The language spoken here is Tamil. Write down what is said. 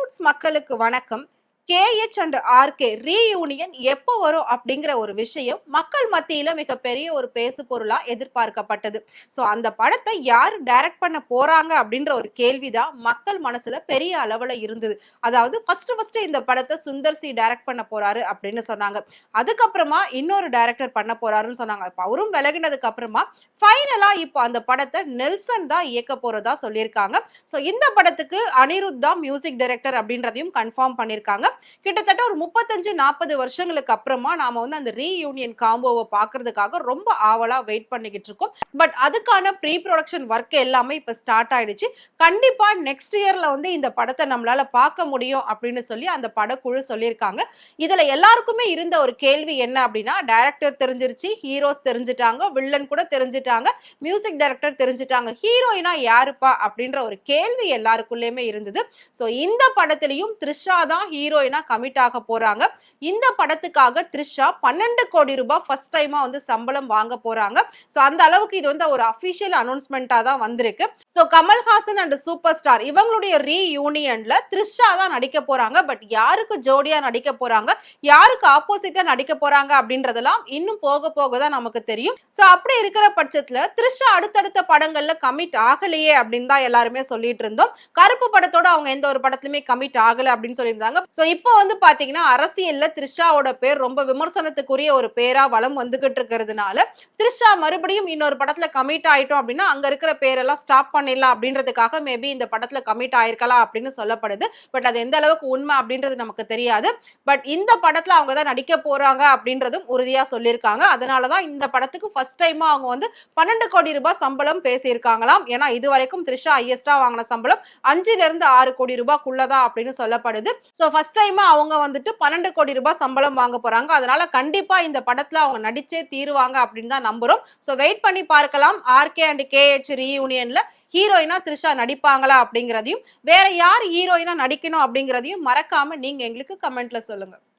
ரைட்வுட்ஸ் மக்களுக்கு வணக்கம். கேஎச் அண்ட் ஆர்கே ரீயூனியன் எப்போ வரும் அப்படிங்கிற ஒரு விஷயம் மக்கள் மத்தியில மிகப்பெரிய ஒரு பேசு பொருளா எதிர்பார்க்கப்பட்டது. ஸோ அந்த படத்தை யார் டைரக்ட் பண்ண போறாங்க அப்படின்ற ஒரு கேள்விதான் மக்கள் மனசுல பெரிய அளவுல இருந்தது. அதாவது ஃபர்ஸ்ட் இந்த படத்தை சுந்தர் சி டைரக்ட் பண்ண போறாரு அப்படின்னு சொன்னாங்க. அதுக்கப்புறமா இன்னொரு டைரக்டர் பண்ண போறாருன்னு சொன்னாங்க. இப்ப அவரும் விலகினதுக்கு அப்புறமா ஃபைனலா இப்போ அந்த படத்தை நெல்சன் தான் இயக்க போறதா சொல்லியிருக்காங்க. ஸோ இந்த படத்துக்கு அனிருத் தான் மியூசிக் டைரக்டர் அப்படின்றதையும் கன்ஃபார்ம் பண்ணியிருக்காங்க. கிட்டத்தட்ட ஒரு 35-40 வருஷங்களுக்கு அப்புறமா நாம வந்து அந்த ரீயூனியன் காம்போவை பாக்குறதுக்காக ரொம்ப ஆவலா வெயிட் பண்ணிக்கிட்டு இருக்கோம். பட் அதுக்கான ப்ரீ ப்ரொடக்ஷன் ஒர்க் எல்லாமே இப்ப ஸ்டார்ட் ஆயிடுச்சு. கண்டிப்பா நெக்ஸ்ட் இயர்ல வந்து இந்த படத்தை நம்மளால பார்க்க முடியும் அப்படின்னு சொல்லி அந்த படக்குழு சொல்லியிருக்காங்க. இதுல எல்லாருக்குமே இருந்த ஒரு கேள்வி என்ன அப்படின்னா, டைரக்டர் தெரிஞ்சிருச்சு, ஹீரோஸ் தெரிஞ்சுட்டாங்க, வில்லன் கூட தெரிஞ்சுட்டாங்க, மியூசிக் டைரக்டர் தெரிஞ்சுட்டாங்க, ஹீரோயினா யாருப்பா அப்படின்ற ஒரு கேள்வி எல்லாருக்குள்ளேயுமே இருந்தது. ஸோ இந்த படத்திலையும் த்ரிஷா தான் ஹீரோயினா கமிட் ஆக போறாங்க. இந்த படத்துக்காக த்ரிஷா 12 கோடி ரூபாய் ஃபர்ஸ்ட் டைமா வந்து சம்பளம் வாங்க போறாங்க. சோ அந்த அளவுக்கு இது வந்து ஒரு அபிஷியல் அனௌன்ஸ்மெண்டா தான் வந்திருக்கு. So Kamal Haasan and super star இவங்களுடைய ரீயூனியன்ல த்ரிஷா தான் நடிக்க போறாங்க. பட் யாருக்கு ஜோடியா நடிக்க போறாங்க, யாருக்கு ஆப்போசிட்டா நடிக்க போறாங்க அப்படின்றதெல்லாம் இன்னும் போக போக தான் நமக்கு தெரியும். சோ அப்படி இருக்கிற பட்சத்துல த்ரிஷா அடுத்தடுத்த படங்கள்ல கமிட் ஆகலையே அப்படின்னு தான் எல்லாருமே சொல்லிட்டு இருந்தோம். கருப்பு படத்தோட அவங்க எந்த ஒரு படத்துலயுமே கமிட் ஆகல அப்படின்னு சொல்லியிருந்தாங்க. சோ இப்போ வந்து பாத்தீங்கன்னா அரசியல்ல த்ரிஷாவோட பேர் ரொம்ப விமர்சனத்துக்குரிய ஒரு பேரா வலம் வந்துகிட்டு இருக்கிறதுனால த்ரிஷா மறுபடியும் இன்னொரு படத்துல கமிட் ஆயிட்டோம் அப்படின்னா அங்க இருக்கிற பேரெல்லாம் ஸ்டாப் பண்ணிடலாம் அப்படின்றதுக்காக மேபி இந்த படத்துல கமிட் ஆயிருக்கலாம் அப்படின்னு சொல்லப்படுது. பட் அது எந்த அளவுக்கு உண்மை அப்படின்றது நமக்கு தெரியாது. பட் இந்த படத்துல அவங்க தான் நடிக்க போறாங்க அப்படின்றதும் உறுதியா சொல்லியிருக்காங்க. அதனாலதான் இந்த படத்துக்கு ஃபர்ஸ்ட் டைமா அவங்க வந்து 12 கோடி ரூபாய் சம்பளம் பேசியிருக்காங்களாம். ஏன்னா இது வரைக்கும் த்ரிஷா ஹையஸ்டா வாங்கின சம்பளம் 5-6 கோடி ரூபாய்க்குள்ளதான் அப்படின்னு சொல்லப்படுது. சோ ஃபர்ஸ்ட் டைமா அவங்க வந்துட்டு 12 கோடி ரூபாய் சம்பளம் வாங்க போறாங்க. அதனால கண்டிப்பா இந்த படத்துல அவங்க நடிச்சே தீருவாங்க அப்படின்னு தான் நம்புறோம். சோ வெயிட் பண்ணி பார்க்கலாம். ஆர்கே அண்ட் கேஎச் ரீயூனியன்ல ஹீரோயினா த்ரிஷா நடிப்பாங்களா அப்படிங்கிறதையும், வேற யார் ஹீரோயினா நடிக்கணும் அப்படிங்கிறதையும் மறக்காம நீங்க எங்களுக்கு கமெண்ட்ல சொல்லுங்க.